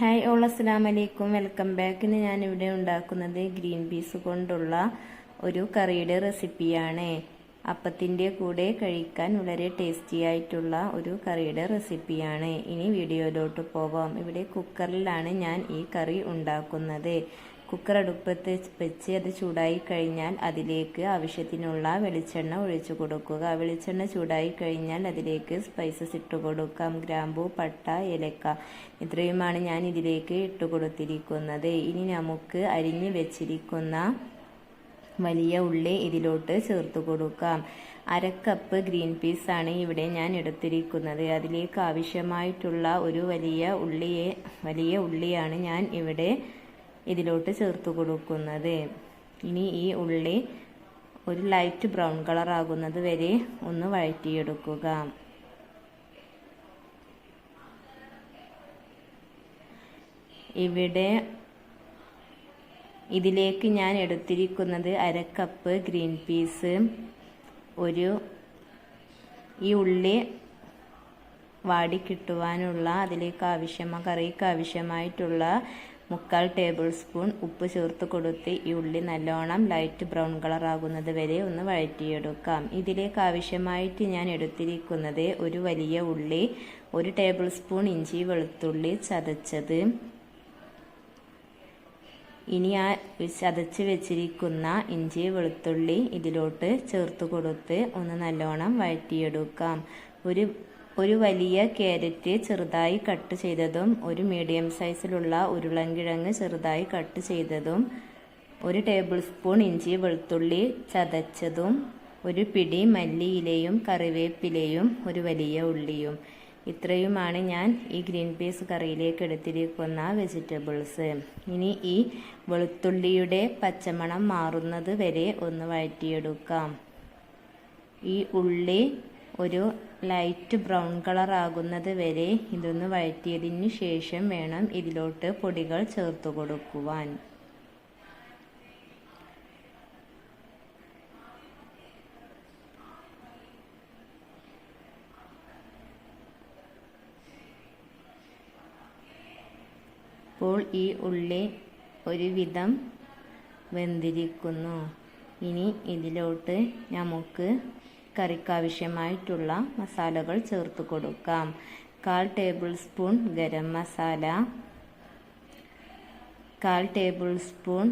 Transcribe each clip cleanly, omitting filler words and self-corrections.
Hi all അസ്സലാമു അലൈക്കും, welcome back. ഇന്ന് ഞാനിവിടെ ഉണ്ടാക്കുന്നത് ഗ്രീൻ പീസ് കൊണ്ടുള്ള ഒരു കറിയുടെ റെസിപ്പിയാണ്. അപ്പത്തിൻ്റെ കൂടെ കഴിക്കാൻ വളരെ ടേസ്റ്റി ആയിട്ടുള്ള ഒരു കറിയുടെ റെസിപ്പിയാണ്. ഇനി വീഡിയോയിലോട്ട് പോവാം. ഇവിടെ കുക്കറിലാണ് ഞാൻ ഈ കറി ഉണ്ടാക്കുന്നത്. കുക്കർ അടുപ്പത്ത് വെച്ച് അത് ചൂടായി കഴിഞ്ഞാൽ അതിലേക്ക് ആവശ്യത്തിനുള്ള വെളിച്ചെണ്ണ ഒഴിച്ചു കൊടുക്കുക. വെളിച്ചെണ്ണ ചൂടായി കഴിഞ്ഞാൽ അതിലേക്ക് സ്പൈസസ് ഇട്ട് കൊടുക്കാം. ഗ്രാമ്പൂ, പട്ട, ഏലക്ക ഇത്രയുമാണ് ഞാൻ ഇതിലേക്ക് ഇട്ട് കൊടുത്തിരിക്കുന്നത്. ഇനി നമുക്ക് അരിഞ്ഞു വെച്ചിരിക്കുന്ന വലിയ ഉള്ളി ഇതിലോട്ട് ചേർത്ത് കൊടുക്കാം. അരക്കപ്പ് ഗ്രീൻ പീസ് ആണ് ഇവിടെ ഞാൻ എടുത്തിരിക്കുന്നത്. അതിലേക്ക് ആവശ്യമായിട്ടുള്ള ഒരു വലിയ ഉള്ളിയാണ് ഞാൻ ഇവിടെ ഇതിലോട്ട് ചേർത്ത് കൊടുക്കുന്നത്. ഇനി ഈ ഉള്ളി ഒരു ലൈറ്റ് ബ്രൗൺ കളർ ആകുന്നത് വരെ ഒന്ന് വഴറ്റിയെടുക്കുക. ഇവിടെ ഇതിലേക്ക് ഞാൻ എടുത്തിരിക്കുന്നത് അരക്കപ്പ് ഗ്രീൻ പീസ്, ഈ ഉള്ളി വാടി കിട്ടുവാനുള്ള കറിക്ക് ആവശ്യമായിട്ടുള്ള 3/4 ടേബിൾ സ്പൂൺ ഉപ്പ് ചേർത്ത് കൊടുത്ത് ഈ ഉള്ളി നല്ലോണം ലൈറ്റ് ബ്രൗൺ കളർ ആകുന്നത് വരെ ഒന്ന് വഴറ്റിയെടുക്കാം. ഇതിലേക്ക് ആവശ്യമായിട്ട് ഞാൻ എടുത്തിരിക്കുന്നത് ഒരു വലിയ ഉള്ളി, 1 ടേബിൾ സ്പൂൺ ഇഞ്ചി വെളുത്തുള്ളി ചതച്ചത്. ഇനി ആ ചതച്ച് വെച്ചിരിക്കുന്ന ഇഞ്ചി വെളുത്തുള്ളി ഇതിലോട്ട് ചേർത്ത് കൊടുത്ത് ഒന്ന് നല്ലോണം വഴറ്റിയെടുക്കാം. ഒരു വലിയ ക്യാരറ്റ് ചെറുതായി കട്ട് ചെയ്തതും, ഒരു മീഡിയം സൈസിലുള്ള ഉരുളൻകിഴങ്ങ് ചെറുതായി കട്ട് ചെയ്തതും, 1 ടേബിൾ സ്പൂൺ ഇഞ്ചി വെളുത്തുള്ളി ചതച്ചതും, ഒരു പിടി മല്ലിയിലയും കറിവേപ്പിലയും, ഒരു വലിയ ഉള്ളിയും. ഇത്രയുമാണ് ഞാൻ ഈ ഗ്രീൻ പീസ് കറിയിലേക്ക് എടുത്തിരിക്കുന്ന വെജിറ്റബിൾസ്. ഇനി ഈ വെളുത്തുള്ളിയുടെ പച്ചമണം മാറുന്നത് വരെ ഒന്ന് വഴറ്റിയെടുക്കാം. ഈ ഉള്ളി ഒരു ലൈറ്റ് ബ്രൗൺ കളർ ആകുന്നത് വരെ ഇതൊന്ന് വഴറ്റിയതിന് ശേഷം വേണം ഇതിലോട്ട് പൊടികൾ ചേർത്ത് കൊടുക്കുവാൻ. ഇപ്പോൾ ഈ ഉള്ളി ഒരുവിധം വെന്തിരിക്കുന്നു. ഇനി ഇതിലോട്ട് നമുക്ക് കറിക്കാവശ്യമായിട്ടുള്ള മസാലകൾ ചേർത്ത് കൊടുക്കാം. 1/4 table spoon garam masala, 1/4 table spoon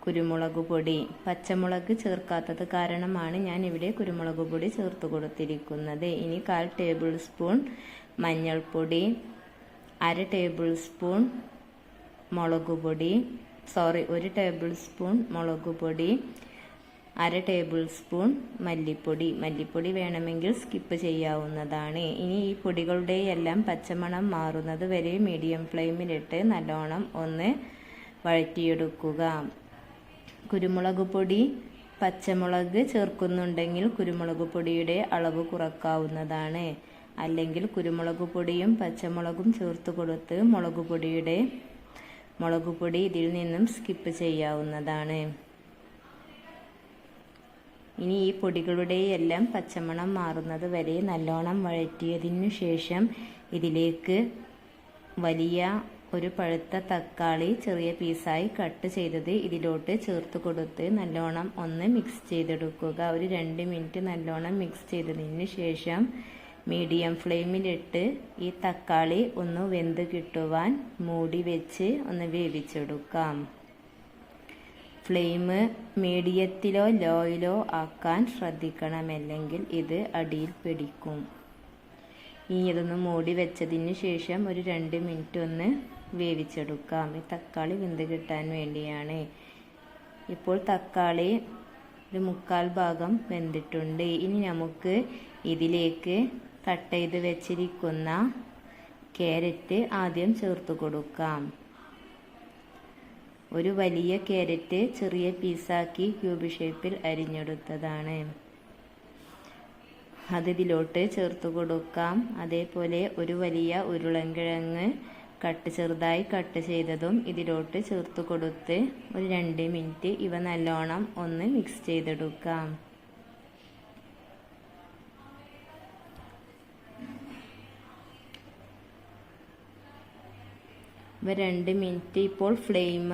കുരുമുളക് പൊടി. പച്ചമുളക് ചേർക്കാത്തത് കാരണമാണ് ഞാൻ ഇവിടെ കുരുമുളക് പൊടി ചേർത്ത് കൊടുത്തിരിക്കുന്നത്. ഇനി 1/4 ടേബിൾ സ്പൂൺ മഞ്ഞൾപ്പൊടി, 1/2 ടേബിൾ സ്പൂൺ ഒരു ടേബിൾ സ്പൂൺ മുളക് പൊടി, 1/2 ടേബിൾ സ്പൂൺ മല്ലിപ്പൊടി വേണമെങ്കിൽ സ്കിപ്പ് ചെയ്യാവുന്നതാണ്. ഇനി ഈ പൊടികളുടെ എല്ലാം പച്ചമണം മാറുന്നത് വരെ മീഡിയം ഫ്ലെയിമിലിട്ട് നല്ലോണം ഒന്ന് വഴറ്റിയെടുക്കുക. കുരുമുളക് പൊടി, പച്ചമുളക് ചേർക്കുന്നുണ്ടെങ്കിൽ കുരുമുളക് പൊടിയുടെ അളവ് കുറക്കാവുന്നതാണ്. അല്ലെങ്കിൽ കുരുമുളക് പൊടിയും പച്ചമുളകും ചേർത്ത് കൊടുത്ത് മുളക് പൊടി ഇതിൽ നിന്നും സ്കിപ്പ് ചെയ്യാവുന്നതാണ്. ഇനി ഈ പൊടികളുടെ എല്ലാം പച്ചമണം മാറുന്നത് വരെ നല്ലോണം വഴറ്റിയതിനു ശേഷം ഇതിലേക്ക് വലിയ ഒരു പഴുത്ത തക്കാളി ചെറിയ പീസായി കട്ട് ചെയ്തത് ഇതിലോട്ട് ചേർത്ത് കൊടുത്ത് നല്ലോണം ഒന്ന് മിക്സ് ചെയ്തെടുക്കുക. ഒരു 2 മിനിറ്റ് നല്ലോണം മിക്സ് ചെയ്തതിന് ശേഷം മീഡിയം ഫ്ലെയിമിലിട്ട് ഈ തക്കാളി ഒന്ന് വെന്ത് കിട്ടുവാൻ മൂടി വെച്ച് ഒന്ന് വേവിച്ചെടുക്കാം. ഫ്ലെയിം മീഡിയത്തിലോ ലോയിലോ ആക്കാൻ ശ്രദ്ധിക്കണം, അല്ലെങ്കിൽ ഇത് അടിയിൽ പിടിക്കും. ഇനി ഇതൊന്ന് മൂടി വെച്ചതിന് ശേഷം ഒരു 2 മിനിറ്റ് ഒന്ന് വേവിച്ചെടുക്കാം. ഈ തക്കാളി വെന്ത് കിട്ടാൻ വേണ്ടിയാണ്. ഇപ്പോൾ തക്കാളി ഒരു 1/4 ഭാഗം വെന്തിട്ടുണ്ട്. ഇനി നമുക്ക് ഇതിലേക്ക് കട്ട് ചെയ്ത് വെച്ചിരിക്കുന്ന ക്യാരറ്റ് ആദ്യം ചേർത്ത് കൊടുക്കാം. ഒരു വലിയ ക്യാരറ്റ് ചെറിയ പീസാക്കി ക്യൂബ് ഷേപ്പിൽ അരിഞ്ഞെടുത്തതാണ്. അത് ഇതിലോട്ട് ചേർത്ത് കൊടുക്കാം. അതേപോലെ ഒരു വലിയ ഉരുളൻകിഴങ്ങ് ചെറുതായി കട്ട് ചെയ്തതും ഇതിലോട്ട് ചേർത്ത് കൊടുത്ത് ഒരു 2 മിനിറ്റ് ഇവ നല്ലോണം ഒന്ന് മിക്സ് ചെയ്തെടുക്കാം. ഇവ 2 മിനിറ്റ് ഇപ്പോൾ ഫ്ലെയിം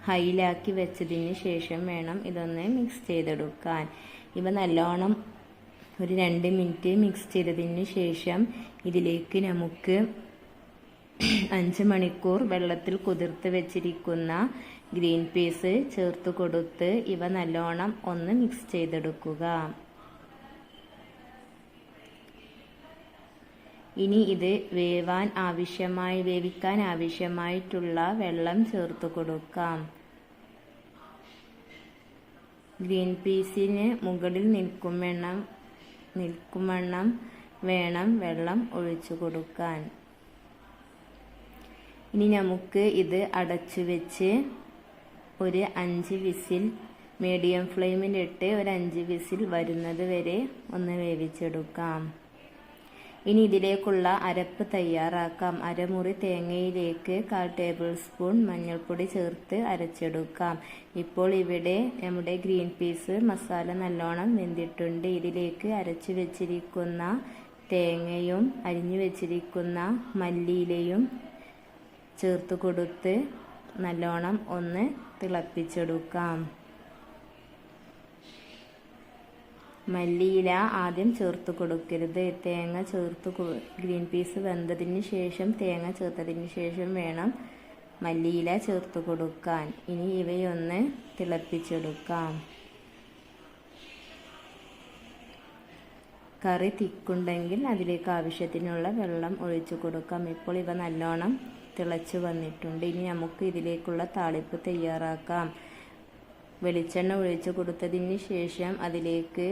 ഹൈയിലാക്കി വെച്ചതിന് ശേഷം വേണം ഇതൊന്ന് മിക്സ് ചെയ്തെടുക്കാൻ. ഇവ നല്ലോണം ഒരു 2 മിനിറ്റ് മിക്സ് ചെയ്തതിന് ശേഷം ഇതിലേക്ക് നമുക്ക് 5 മണിക്കൂർ വെള്ളത്തിൽ കുതിർത്ത് വെച്ചിരിക്കുന്ന ഗ്രീൻ പീസ് ചേർത്ത് കൊടുത്ത് ഇവ നല്ലോണം ഒന്ന് മിക്സ് ചെയ്തെടുക്കുക. ഇനി ഇത് വേവിക്കാൻ ആവശ്യമായിട്ടുള്ള വെള്ളം ചേർത്ത് കൊടുക്കാം. ഗ്രീൻ പീസിന് മുകളിൽ നിൽക്കുവണ്ണം വേണം വെള്ളം ഒഴിച്ചു കൊടുക്കാൻ. ഇനി നമുക്ക് ഇത് അടച്ചു വെച്ച് ഒരു 5 വിസിൽ മീഡിയം ഫ്ലെയിമിലിട്ട് ഒരു 5 വിസിൽ വരുന്നത് വരെ ഒന്ന് വേവിച്ചെടുക്കാം. ഇനി ഇതിലേക്കുള്ള അരപ്പ് തയ്യാറാക്കാം. അരമുറി തേങ്ങയിലേക്ക് 1/4 ടേബിൾ സ്പൂൺ മഞ്ഞൾപ്പൊടി ചേർത്ത് അരച്ചെടുക്കാം. ഇപ്പോൾ ഇവിടെ നമ്മുടെ ഗ്രീൻ പീസ് മസാല നല്ലോണം വെന്തിട്ടുണ്ട്. ഇതിലേക്ക് അരച്ചു വെച്ചിരിക്കുന്ന തേങ്ങയും അരിഞ്ഞു വെച്ചിരിക്കുന്ന മല്ലിയിലയും ചേർത്ത് കൊടുത്ത് നല്ലോണം ഒന്ന് തിളപ്പിച്ചെടുക്കാം. മല്ലിയില ആദ്യം ചേർത്ത് കൊടുക്കരുത്. ഗ്രീൻ പീസ് വെന്തതിന് ശേഷം തേങ്ങ ചേർത്തതിന് ശേഷം വേണം മല്ലിയില ചേർത്ത് കൊടുക്കാൻ. ഇനി ഇവയൊന്ന് തിളപ്പിച്ചെടുക്കാം. കറി തിക്കുണ്ടെങ്കിൽ അതിലേക്ക് ആവശ്യത്തിനുള്ള വെള്ളം ഒഴിച്ചു കൊടുക്കാം. ഇപ്പോൾ ഇവ നല്ലോണം തിളച്ച് വന്നിട്ടുണ്ട്. ഇനി നമുക്ക് ഇതിലേക്കുള്ള താളിപ്പ് തയ്യാറാക്കാം. വെളിച്ചെണ്ണ ഒഴിച്ചു കൊടുത്തതിന് ശേഷം അതിലേക്ക്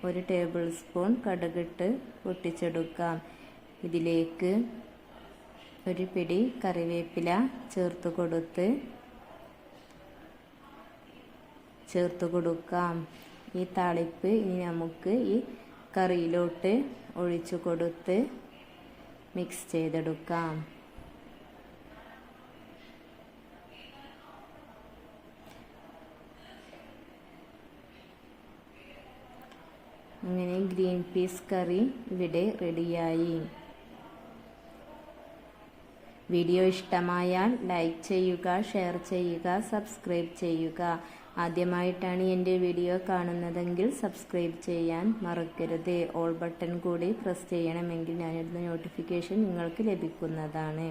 1 ടേബിൾ സ്പൂൺ കടുകിട്ട് പൊട്ടിച്ചെടുക്കാം. ഇതിലേക്ക് ഒരു പിടി കറിവേപ്പില ചേർത്ത് കൊടുക്കാം. ഈ താളിപ്പ് ഇനി നമുക്ക് ഈ കറിയിലോട്ട് ഒഴിച്ചു കൊടുത്ത് മിക്സ് ചെയ്തെടുക്കാം. അങ്ങനെ ഗ്രീൻ പീസ് കറി ഇവിടെ റെഡിയായി. വീഡിയോ ഇഷ്ടമായാൽ ലൈക്ക് ചെയ്യുക, ഷെയർ ചെയ്യുക, സബ്സ്ക്രൈബ് ചെയ്യുക. ആദ്യമായിട്ടാണ് എൻ്റെ വീഡിയോ കാണുന്നതെങ്കിൽ സബ്സ്ക്രൈബ് ചെയ്യാൻ മറക്കരുത്. ഓൾ ബട്ടൺ കൂടി പ്രസ് ചെയ്യണമെങ്കിൽ ഞാനിടുന്ന നോട്ടിഫിക്കേഷൻ നിങ്ങൾക്ക് ലഭിക്കുന്നതാണ്.